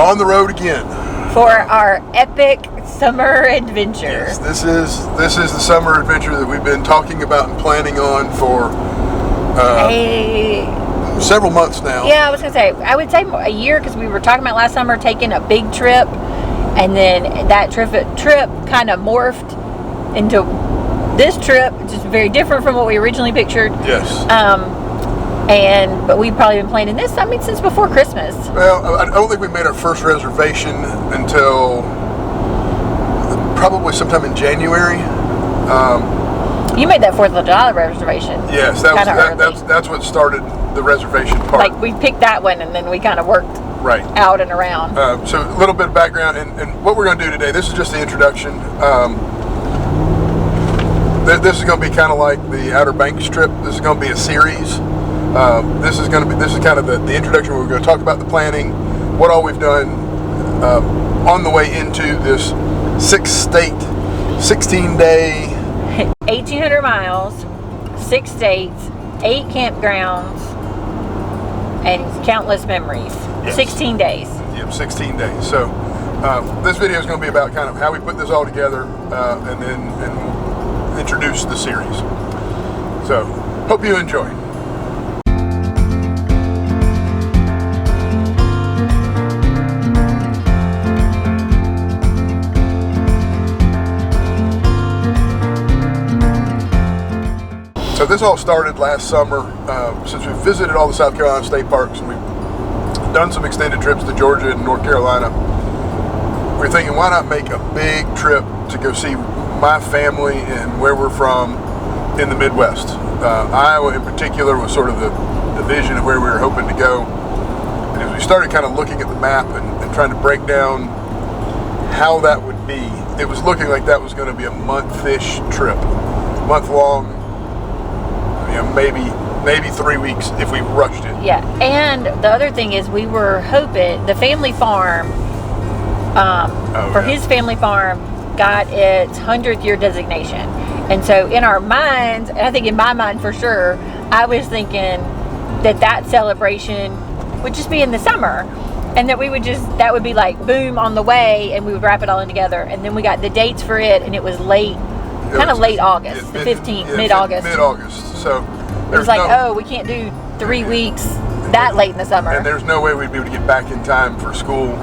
on the road again for our epic summer adventure. Yes, this is the summer adventure that we've been talking about and planning on for several months now. Yeah, I was gonna say, I would say a year, because we were talking about last summer taking a big trip, and then that trip kind of morphed into this trip, just very different from what we originally pictured. Yes. But we've probably been planning this, since before Christmas. Well, I don't think we made our first reservation until probably sometime in January. You made that 4th of July reservation. Yes, that's what started the reservation part. Like, we picked that one, and then we kind of worked out and around. So a little bit of background, and what we're going to do today, this is just the introduction. This is going to be kind of like the Outer Banks trip. This is going to be a series. This is kind of the introduction where we're going to talk about the planning, what all we've done on the way into this 6-state, 16-day, 1,800 miles, 6 states, 8 campgrounds, and countless memories. Yes. 16 days. Yep, 16 days. So this video is going to be about kind of how we put this all together and introduce the series. So hope you enjoy. So this all started last summer, since we visited all the South Carolina state parks and we've done some extended trips to Georgia and North Carolina. We're thinking, why not make a big trip to go see my family and where we're from in the Midwest. Iowa in particular was sort of the vision of where we were hoping to go. And as we started kind of looking at the map and trying to break down how that would be, it was looking like that was going to be a month-ish trip, month long. Maybe 3 weeks if we rushed it. Yeah, and the other thing is we were hoping the family farm, his family farm, got its 100th year designation. And so in our minds, and I think in my mind for sure, I was thinking that celebration would just be in the summer. And that that would be like boom on the way, and we would wrap it all in together. And then we got the dates for it, and it was late August, the 15th, mid-August. Mid-August. So it was like, we can't do 3 weeks that late in the summer. And there's no way we'd be able to get back in time for school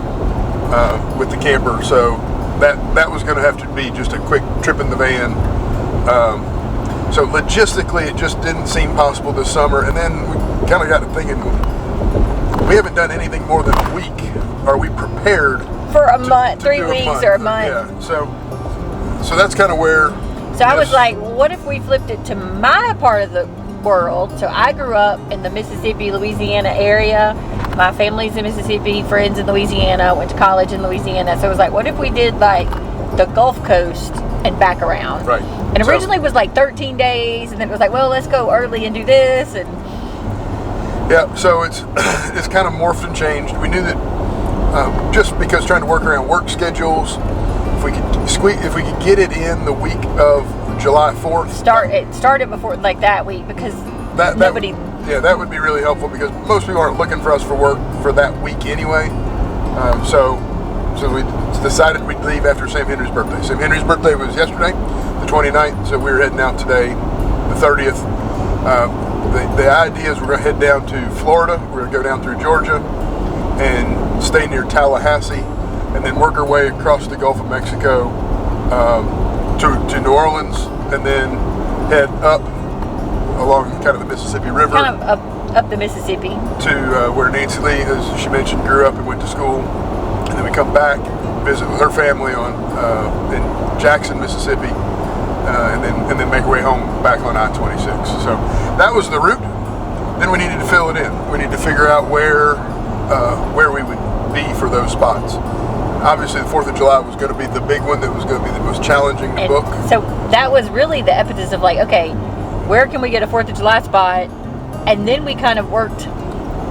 with the camper. So that was going to have to be just a quick trip in the van. So logistically, it just didn't seem possible this summer. And then we kind of got to thinking, we haven't done anything more than a week. Are we prepared for a month, 3 weeks or a month? Yeah. So that's kind of where. So I was like, what if we flipped it to my part of the world? So I grew up in the Mississippi, Louisiana area. My family's in Mississippi, friends in Louisiana, went to college in Louisiana. So it was like, what if we did like the Gulf Coast and back around? Right. And originally it was like 13 days, and then it was like, well, let's go early and do this. And yeah, so it's kind of morphed and changed. We knew that just because trying to work around work schedules, if we could get it in the week of July 4th. Started before like that week, because nobody. That would be really helpful, because most people aren't looking for us for work for that week anyway. So we decided we'd leave after Sam Henry's birthday. Sam Henry's birthday was yesterday, the 29th. So we were heading out today, the 30th. The idea is we're going to head down to Florida. We're going to go down through Georgia and stay near Tallahassee, and then work our way across the Gulf of Mexico to New Orleans, and then head up along kind of the Mississippi River. Kind of up the Mississippi. To where Nancy Lee, as she mentioned, grew up and went to school. And then we come back, visit with her family in Jackson, Mississippi, and then make our way home back on I-26. So that was the route. Then we needed to fill it in. We needed to figure out where we would be for those spots. Obviously, the 4th of July was going to be the big one that was going to be the most challenging to book. So that was really the impetus of like, okay, where can we get a 4th of July spot? And then we kind of worked,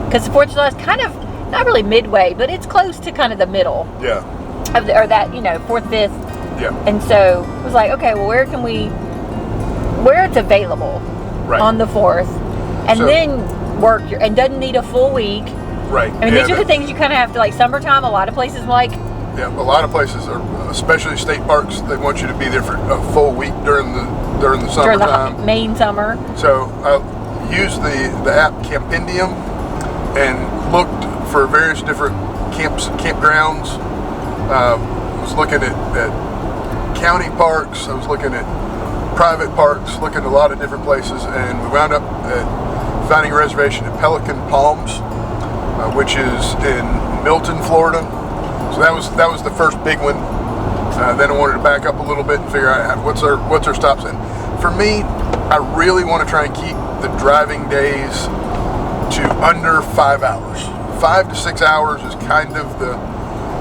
because the 4th of July is kind of, not really midway, but it's close to kind of the middle. Yeah. Or that, 4th, 5th. Yeah. And so it was like, okay, well, where it's available on the 4th. And then work and doesn't need a full week. Right. I mean, these are the things you kind of have to, like, summertime, a lot of places like. Yeah, a lot of places are, especially state parks, they want you to be there for a full week during the summertime. During the main summer. So I used the app Campendium and looked for various different campgrounds. I was looking at county parks. I was looking at private parks, looking at a lot of different places, and we wound up finding a reservation at Pelican Palms, which is in Milton, Florida. So that was the first big one. Then I wanted to back up a little bit and figure out what's our stops. And for me, I really want to try and keep the driving days to under 5 hours. 5 to 6 hours is kind of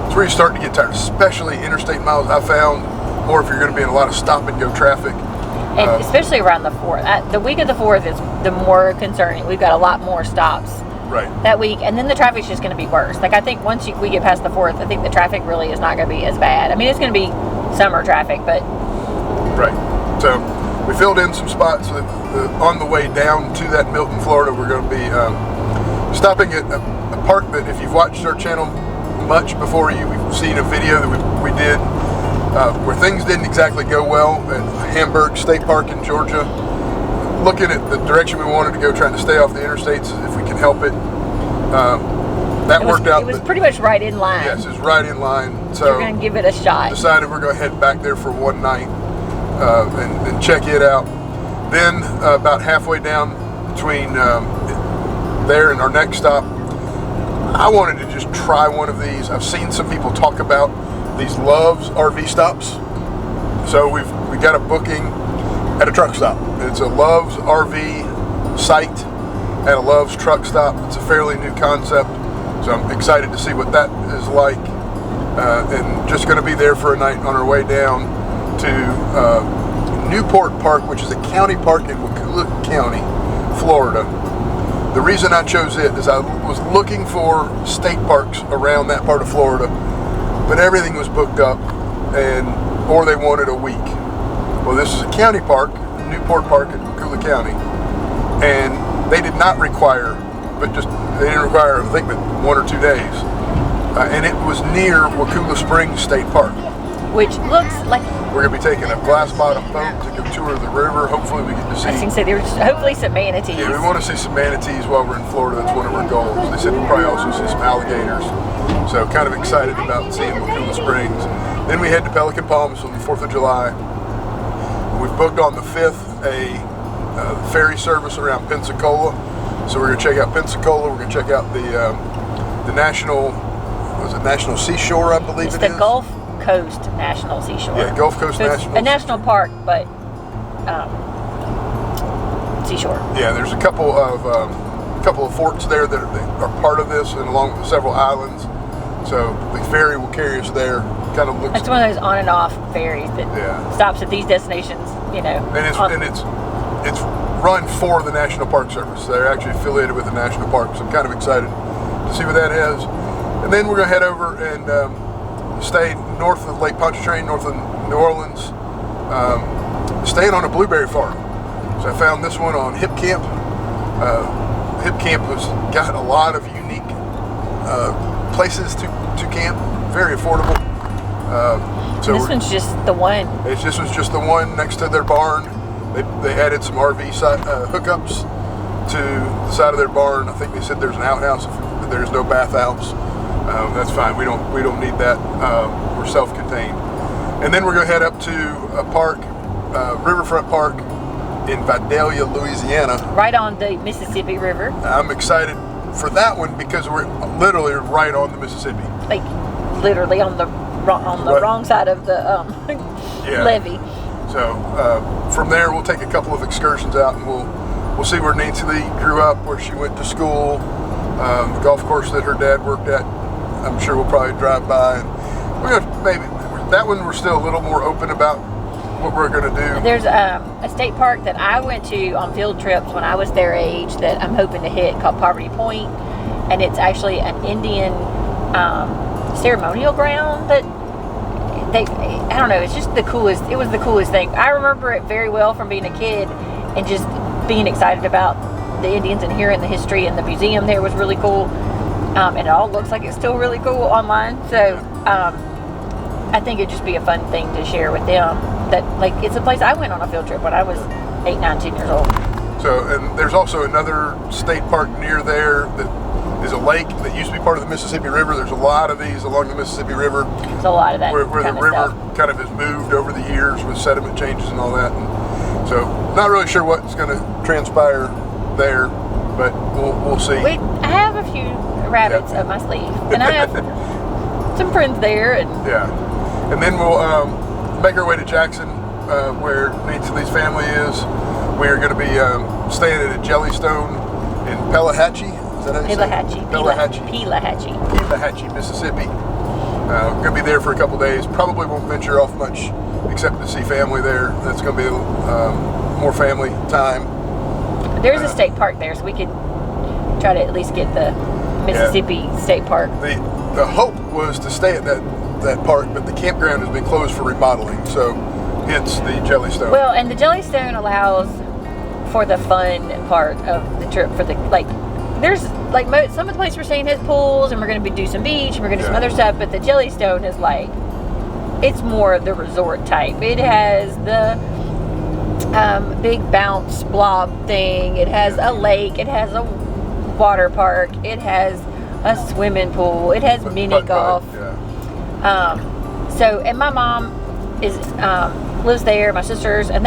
it's where you start to get tired, especially interstate miles I found, or if you're going to be in a lot of stop and go traffic. And especially around the 4th. The week of the 4th is the more concerning. We've got a lot more stops. Right. That week, and then the traffic's just going to be worse. Like, I think once we get past the 4th, I think the traffic really is not going to be as bad. I mean, it's going to be summer traffic, but... Right. So, we filled in some spots on the way down to that Milton, Florida. We're going to be stopping at a park that, if you've watched our channel much before, you've seen a video that we did where things didn't exactly go well at Hamburg State Park in Georgia. Looking at the direction we wanted to go, trying to stay off the interstates if we can help it. That worked out. It was pretty much right in line. Yes, it was right in line. So we're going to give it a shot. Decided we're going to head back there for one night and check it out. Then about halfway down between there and our next stop, I wanted to just try one of these. I've seen some people talk about these Love's RV stops. So we got a booking at a truck stop. It's a Love's RV site at a Love's truck stop. It's a fairly new concept, so I'm excited to see what that is like. And just going to be there for a night on our way down to Newport Park, which is a county park in Wakulla County, Florida. The reason I chose it is I was looking for state parks around that part of Florida, but everything was booked up, or they wanted a week. Well, this is a county park, Newport Park in Wakulla County, and they did not require, they didn't require, I think, but 1 or 2 days. And it was near Wakulla Springs State Park. Which looks like... We're going to be taking a glass bottom boat to go tour the river. Hopefully we get to see... I was going to say, there's hopefully some manatees. Yeah, we want to see some manatees while we're in Florida. That's one of our goals. They said we'll probably also see some alligators. So kind of excited about seeing Wakulla Springs. Then we head to Pelican Palms on the 4th of July. We've booked on the 5th a ferry service around Pensacola. So we're going to check out Pensacola. We're going to check out the National Seashore, I believe it's it the is. Gulf Coast National Seashore. Yeah, Gulf Coast so National. A national park, but seashore. Yeah, there's a couple of forts there that are part of this, and along with several islands. So the ferry will carry us there. Kind of looks. It's one of those on and off ferries that stops at these destinations. And it's run for the National Park Service. They're actually affiliated with the National Park, so I'm kind of excited to see what that is. And then we're going to head over and stay north of Lake Pontchartrain, north of New Orleans, staying on a blueberry farm. So I found this one on Hip Camp. Hip Camp has got a lot of unique places to camp, very affordable. So this one's just the one. This was just the one next to their barn. They added some RV hookups to the side of their barn. I think they said there's an outhouse. If there's no bathhouse, that's fine. We don't need that. We're self-contained. And then we're going to head up to a park, Riverfront Park in Vidalia, Louisiana. Right on the Mississippi River. I'm excited for that one because we're literally right on the Mississippi. Like literally on the wrong side of the levee. So from there, we'll take a couple of excursions out, and we'll see where Nancy Lee grew up, where she went to school, the golf course that her dad worked at. I'm sure we'll probably drive by, and we're gonna maybe that one. We're still a little more open about what we're gonna do. There's a state park that I went to on field trips when I was their age that I'm hoping to hit, called Poverty Point, and it's actually an Indian ceremonial ground that. I don't know, it's just it was the coolest thing. I remember it very well from being a kid and just being excited about the Indians and hearing the history, and the museum there was really cool. And it all looks like it's still really cool online. So I think it'd just be a fun thing to share with them. That like it's a place I went on a field trip when I was 8, 9, 10 years old. So, and there's also another state park near there that is a lake that used to be part of the Mississippi River. There's a lot of these along the Mississippi River. There's a lot of that. Where the river kind of has moved over the years with sediment changes and all that. And so, not really sure what's going to transpire there, but we'll see. I have a few rabbits up my sleeve, and I have some friends there. And and then we'll make our way to Jackson, where Nancy Lee's family is. We are going to be staying at a Jellystone in Pelahatchie. Is that how you say it? Pelahatchie, Mississippi. Going to be there for a couple days. Probably won't venture off much except to see family there. That's going to be more family time. There's a state park there, so we could try to at least get the Mississippi State Park. The hope was to stay at that park, but the campground has been closed for remodeling, so hence the Jellystone. Well, and the Jellystone allows for the fun part of the trip. For the there's some of the places we're staying has pools, and we're going to do some beach, and we're going to do some other stuff. But the Jellystone is it's more the resort type. It has the big bounce blob thing. It has a lake. It has a water park. It has a swimming pool. It has mini golf. So, and my mom lives there. My sisters, and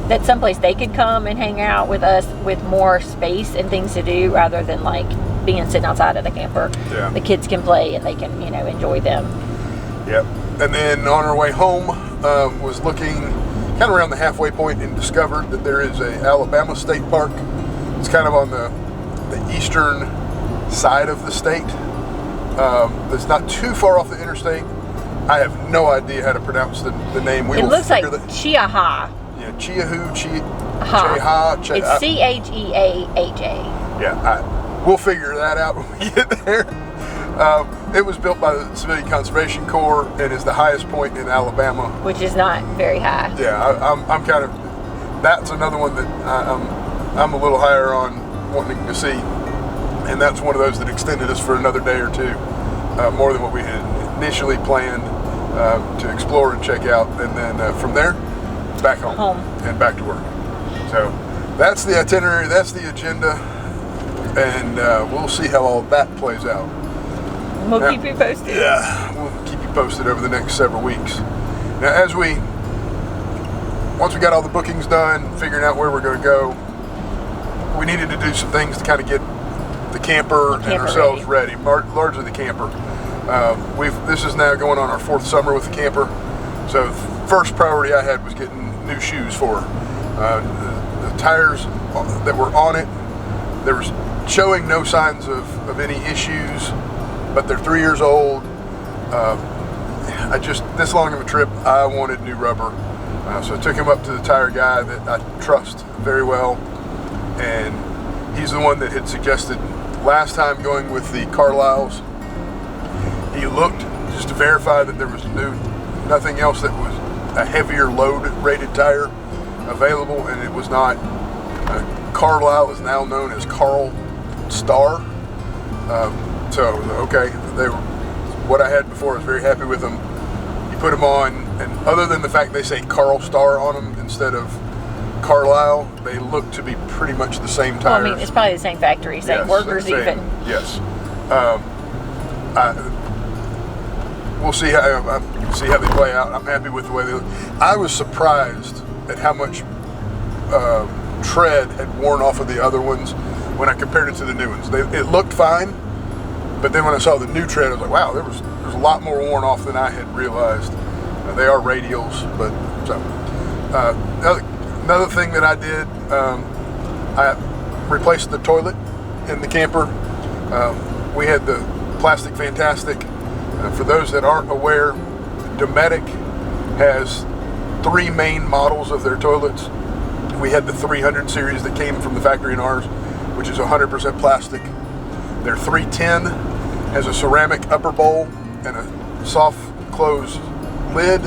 that's someplace they could come and hang out with us with more space and things to do rather than being sitting outside of the camper. Yeah. The kids can play and they can enjoy them. Yep. And then on our way home, was looking kind of around the halfway point and discovered that there is a Alabama State Park. It's kind of on the eastern side of the state. It's not too far off the interstate. I have no idea how to pronounce the name. It looks like Cheaha. Yeah, Cheahu, Cheaha. It's Cheaha. Yeah, we'll figure that out when we get there. It was built by the Civilian Conservation Corps and is the highest point in Alabama, which is not very high. Yeah, I'm kind of. That's another one that I'm a little higher on wanting to see, and that's one of those that extended us for another day or two, more than what we had initially planned to explore and check out, and then from there back home and back to work. So that's the itinerary, that's the agenda, and we'll see how all that plays out. We'll keep you posted. Yeah, we'll keep you posted over the next several weeks. Now, once we got all the bookings done, figuring out where we're going to go, we needed to do some things to kind of get the camper and ourselves ready. Largely the camper. This is now going on our 4th summer with the camper. So first priority I had was getting new shoes for her. The tires that were on it, there was showing no signs of any issues, but they're 3 years old. This long of a trip, I wanted new rubber. So I took him up to the tire guy that I trust very well, and he's the one that had suggested last time going with the Carlisles. He looked just to verify that there was nothing else that was a heavier load rated tire available, and it was not. Carlisle is now known as Carl Star. Okay, what I had before. I was very happy with them. You put them on, and other than the fact they say Carl Star on them instead of Carlisle, they look to be pretty much the same tires. Well, I mean, it's probably the same factory, same workers even. Yes. We'll see how they play out. I'm happy with the way they look. I was surprised at how much tread had worn off of the other ones when I compared it to the new ones. It looked fine, but then when I saw the new tread, I was like, wow, there's a lot more worn off than I had realized. They are radials, but another thing that I did, I replaced the toilet in the camper. We had the Plastic Fantastic. For those that aren't aware, Dometic has 3 main models of their toilets. We had the 300 series that came from the factory in ours, which is 100% plastic. Their 310 has a ceramic upper bowl and a soft close lid,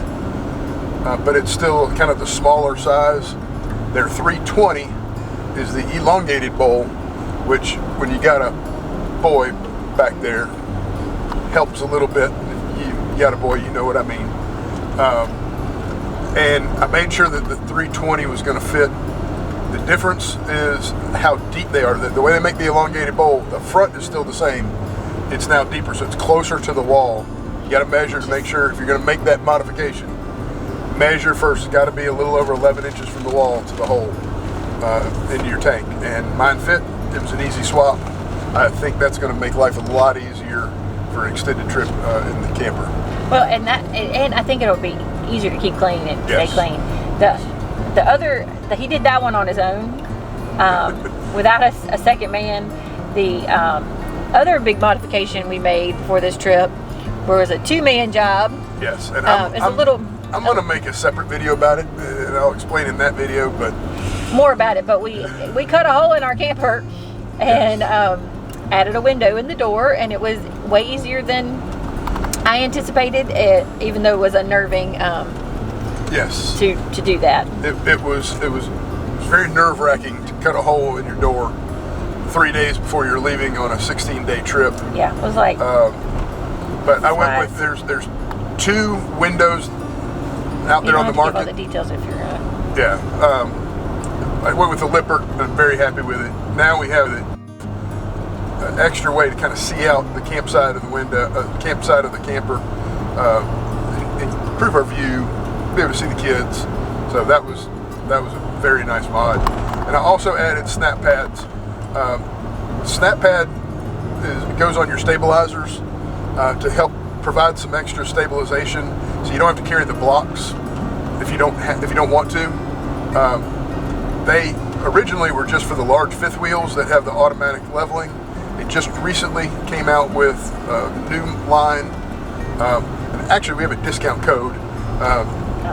but it's still kind of the smaller size. Their 320 is the elongated bowl, which when you got a boy back there helps a little bit. You got a boy, you know what I mean. And I made sure that the 320 was going to fit. The difference is how deep they are. The way they make the elongated bowl, the front is still the same. It's now deeper, so it's closer to the wall. You got to measure to make sure if you're going to make that modification. Measure first. It's got to be a little over 11 inches from the wall to the hole into your tank. And mine fit. It was an easy swap. I think that's going to make life a lot easier for an extended trip in the camper. Well, and I think it'll be easier to keep clean and stay clean. The other, he did that one on his own, without a second man. The other big modification we made for this trip was a 2-man job. Yes, and I'm going to make a separate video about it, and I'll explain in that video. But more about it. But we cut a hole in our camper and added a window in the door, and it was way easier than I anticipated. Even though it was unnerving. Yes. To do that. It was very nerve-wracking to cut a hole in your door 3 days before you're leaving on a 16-day trip. Yeah, it was like. But I went with there's 2 windows out there on the market. Give all the details if you're. Yeah. I went with the Lippert. I'm very happy with it. Now we have an extra way to kind of see out the campsite of the window, campsite of the camper, improve our view. Be able to see the kids, so that was a very nice mod. And I also added snap pads. Snap pad goes on your stabilizers to help provide some extra stabilization, so you don't have to carry the blocks if you don't want to. They originally were just for the large fifth wheels that have the automatic leveling. It just recently came out with a new line. And actually, we have a discount code.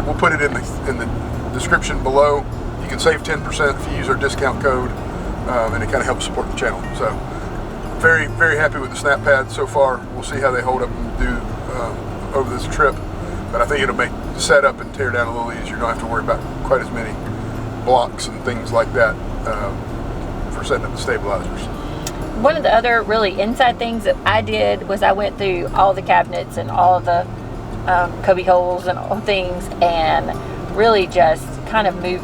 We'll put it in the description below. You can save 10% if you use our discount code, and it kind of helps support the channel. So, very, very happy with the snap pads so far. We'll see how they hold up and do over this trip. But I think it'll make setup and tear down a little easier. You don't have to worry about quite as many blocks and things like that for setting up the stabilizers. One of the other really inside things that I did was I went through all the cabinets and all of the cubby holes and all things, and really just kind of move,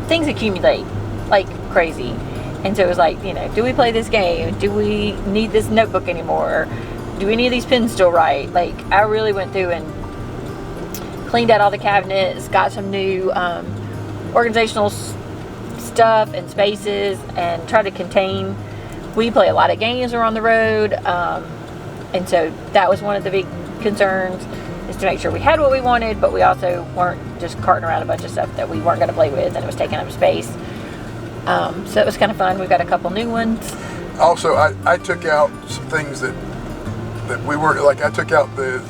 things accumulate like crazy. And so it was like, do we play this game? Do we need this notebook anymore? Do any of these pins still right? Like, I really went through and cleaned out all the cabinets, got some new organizational stuff and spaces, and tried to contain. We play a lot of games around the road, and so that was one of the big concerns, is to make sure we had what we wanted, but we also weren't just carting around a bunch of stuff that we weren't going to play with and it was taking up space. So it was kind of fun. We've got a couple new ones. Also, I took out some things that we weren't, like I took out the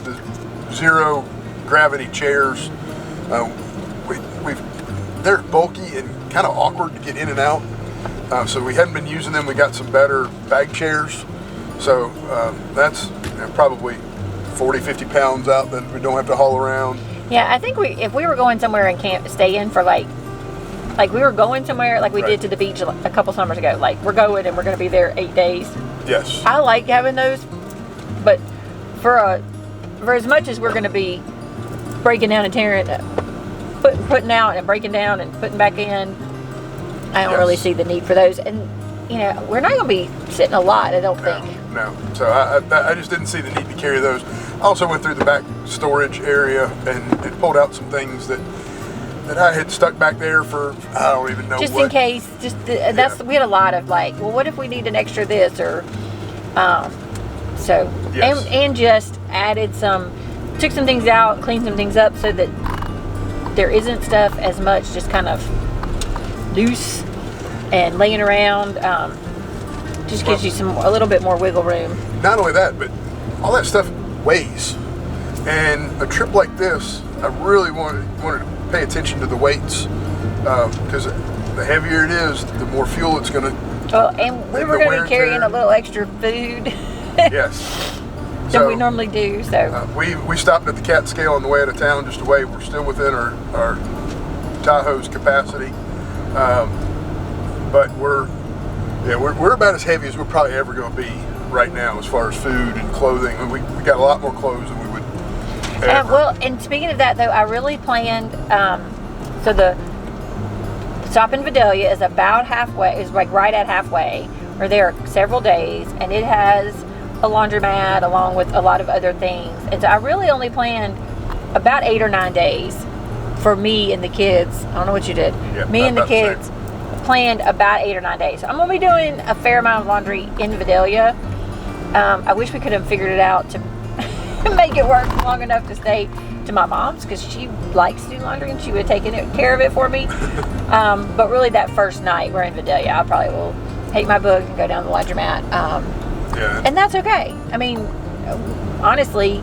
zero gravity chairs. They're bulky and kind of awkward to get in and out. So we hadn't been using them. We got some better bag chairs. So that's probably 40, 50 pounds out that we don't have to haul around. Yeah, I think if we were going somewhere and stay in for like we were going somewhere like we did to the beach a couple summers ago. Like, we're going and we're going to be there 8 days. Yes. I like having those, but for as much as we're going to be breaking down and tearing, putting out and breaking down and putting back in, I don't really see the need for those. And we're not going to be sitting a lot, I don't think. No. So I just didn't see the need to carry those. I also went through the back storage area and pulled out some things that I had stuck back there for, I don't even know just what. In case. We had a lot of like, well, what if we need an extra this or Yes. and just took some things out, cleaned some things up so that there isn't stuff as much just kind of loose and laying around. Just gives you a little bit more wiggle room. Not only that, but all that stuff weighs. And a trip like this, I really wanted to pay attention to the weights, because the heavier it is, the more fuel it's going to. Well, and we were going to be carrying a little extra food. Yes. Than we normally do. So we stopped at the Cat Scale on the way out of town just to weigh. We're still within our Tahoe's capacity, but we're about as heavy as we're probably ever going to be right now as far as food and clothing. We got a lot more clothes than we would ever. And speaking of that, though, I really planned. So the stop in Vidalia is about halfway. Is like right at halfway. We're there several days, and it has a laundromat along with a lot of other things. And so I really only planned about 8 or 9 days for me and the kids. I don't know what you did. Yeah, me and the kids planned about 8 or 9 days. So I'm gonna be doing a fair amount of laundry in Vidalia. I wish we could have figured it out to make it work long enough to stay to my mom's, because she likes to do laundry and she would have taken care of it for me. But really that first night we're in Vidalia, I probably will take my book and go down to the laundromat. And that's okay. I mean, honestly,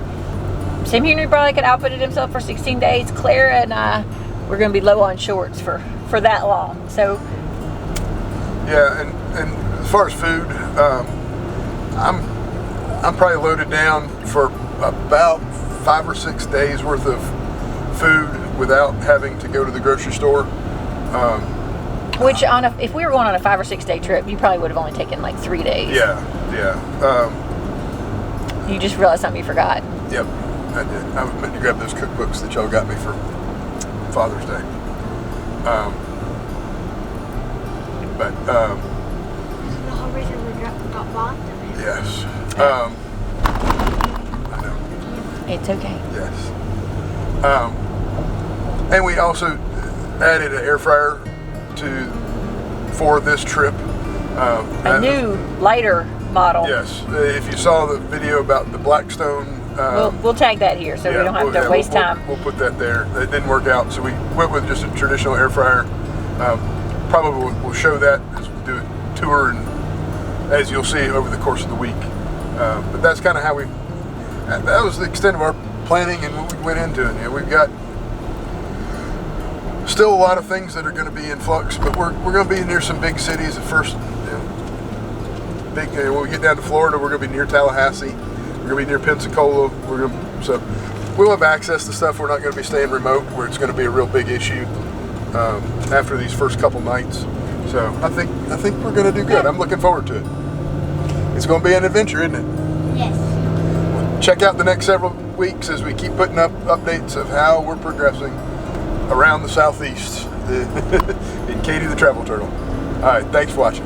Sam Henry probably could outfit it himself for 16 days. Clara and I, we're going to be low on shorts for that long. So, yeah, and as far as food, I'm probably loaded down for about 5 or 6 days worth of food without having to go to the grocery store. Which if we were going on a 5 or 6 day trip, you probably would have only taken like 3 days. Yeah. You just realized something you forgot. Yep, I did. I meant to grab those cookbooks that y'all got me for Father's Day. The whole reason we got bought them. Yes. I know. It's okay. Yes. And we also added an air fryer for this trip. A new, lighter model. Yes. If you saw the video about the Blackstone, we'll tag that here so we don't have to waste time. We'll put that there. It didn't work out, so we went with just a traditional air fryer. Probably we'll show that as we do a tour, and as you'll see over the course of the week. But that's kind of how that was the extent of our planning and what we went into it. We've got still a lot of things that are going to be in flux, but we're going to be near some big cities at first. When we get down to Florida, we're going to be near Tallahassee. We're going to be near Pensacola. So we'll have access to stuff. We're not going to be staying remote, where it's going to be a real big issue after these first couple nights. So I think we're going to do good. I'm looking forward to it. It's going to be an adventure, isn't it? Yes. Check out the next several weeks as we keep putting up updates of how we're progressing around the Southeast in Katie the Travel Turtle. All right, thanks for watching.